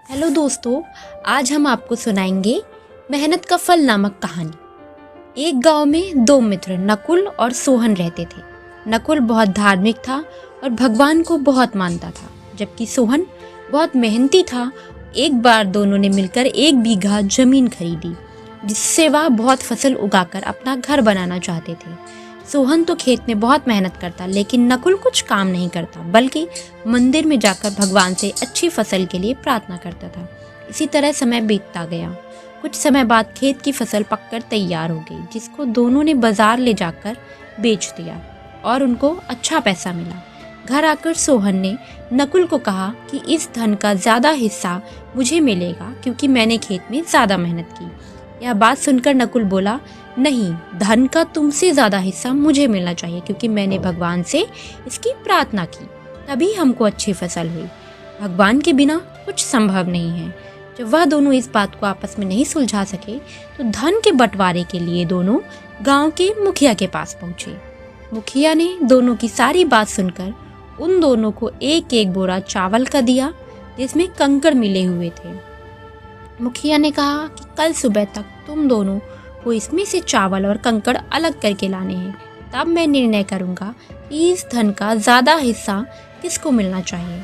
Hello दोस्तों, आज हम आपको सुनाएंगे मेहनत का फल नामक कहानी। एक गांव में दो मित्र नकुल और सोहन रहते थे। नकुल बहुत धार्मिक था और भगवान को बहुत मानता था, जबकि सोहन बहुत मेहनती था। एक बार दोनों ने मिलकर 1 बीघा जमीन खरीदी, जिससे वह बहुत फसल उगाकर अपना घर बनाना चाहते थे। सोहन तो खेत में बहुत मेहनत करता, लेकिन नकुल कुछ काम नहीं करता, बल्कि मंदिर में जाकर भगवान से अच्छी फसल के लिए प्रार्थना करता था। इसी तरह समय बीतता गया। कुछ समय बाद खेत की फसल पककर तैयार हो गई, जिसको दोनों ने बाजार ले जाकर बेच दिया और उनको अच्छा पैसा मिला। घर आकर सोहन ने नकुल को कहा कि इस धन का ज़्यादा हिस्सा मुझे मिलेगा, क्योंकि मैंने खेत में ज़्यादा मेहनत की। यह बात सुनकर नकुल बोला, नहीं, धन का तुमसे ज़्यादा हिस्सा मुझे मिलना चाहिए, क्योंकि मैंने भगवान से इसकी प्रार्थना की, तभी हमको अच्छी फसल हुई। भगवान के बिना कुछ संभव नहीं है। जब वह दोनों इस बात को आपस में नहीं सुलझा सके, तो धन के बंटवारे के लिए दोनों गांव के मुखिया के पास पहुंचे। मुखिया ने दोनों की सारी बात सुनकर उन दोनों को एक एक बोरा चावल का दिया, जिसमें कंकड़ मिले हुए थे। मुखिया ने कहा कि कल सुबह तक तुम दोनों को इसमें से चावल और कंकड़ अलग करके लाने हैं, तब मैं निर्णय करूंगा कि इस धन का ज़्यादा हिस्सा किसको मिलना चाहिए।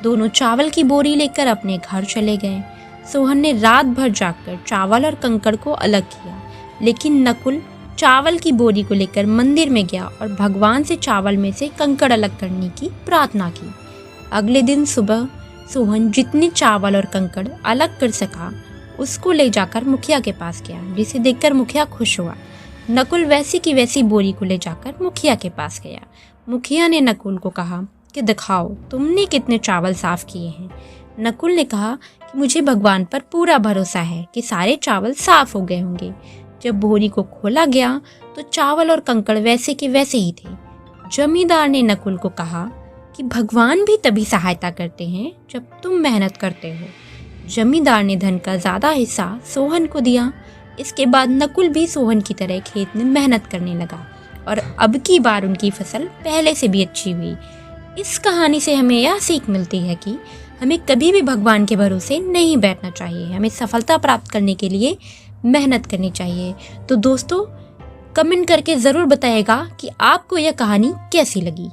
दोनों चावल की बोरी लेकर अपने घर चले गए। सोहन ने रात भर जागकर चावल और कंकड़ को अलग किया, लेकिन नकुल चावल की बोरी को लेकर मंदिर में गया और भगवान से चावल में से कंकड़ अलग करने की प्रार्थना की। अगले दिन सुबह सोहन जितने चावल और कंकड़ अलग कर सका, उसको ले जाकर मुखिया के पास गया, जिसे देखकर मुखिया खुश हुआ। नकुल वैसी की वैसी बोरी को ले जाकर मुखिया के पास गया। मुखिया ने नकुल को कहा कि दिखाओ तुमने कितने चावल साफ किए हैं। नकुल ने कहा कि मुझे भगवान पर पूरा भरोसा है कि सारे चावल साफ हो गए होंगे। जब बोरी को खोला गया तो चावल और कंकड़ वैसे के वैसे ही थे। जमींदार ने नकुल को कहा कि भगवान भी तभी सहायता करते हैं जब तुम मेहनत करते हो। जमींदार ने धन का ज़्यादा हिस्सा सोहन को दिया। इसके बाद नकुल भी सोहन की तरह खेत में मेहनत करने लगा और अब की बार उनकी फसल पहले से भी अच्छी हुई। इस कहानी से हमें यह सीख मिलती है कि हमें कभी भी भगवान के भरोसे नहीं बैठना चाहिए। हमें सफलता प्राप्त करने के लिए मेहनत करनी चाहिए। तो दोस्तों, कमेंट करके ज़रूर बताइएगा कि आपको यह कहानी कैसी लगी।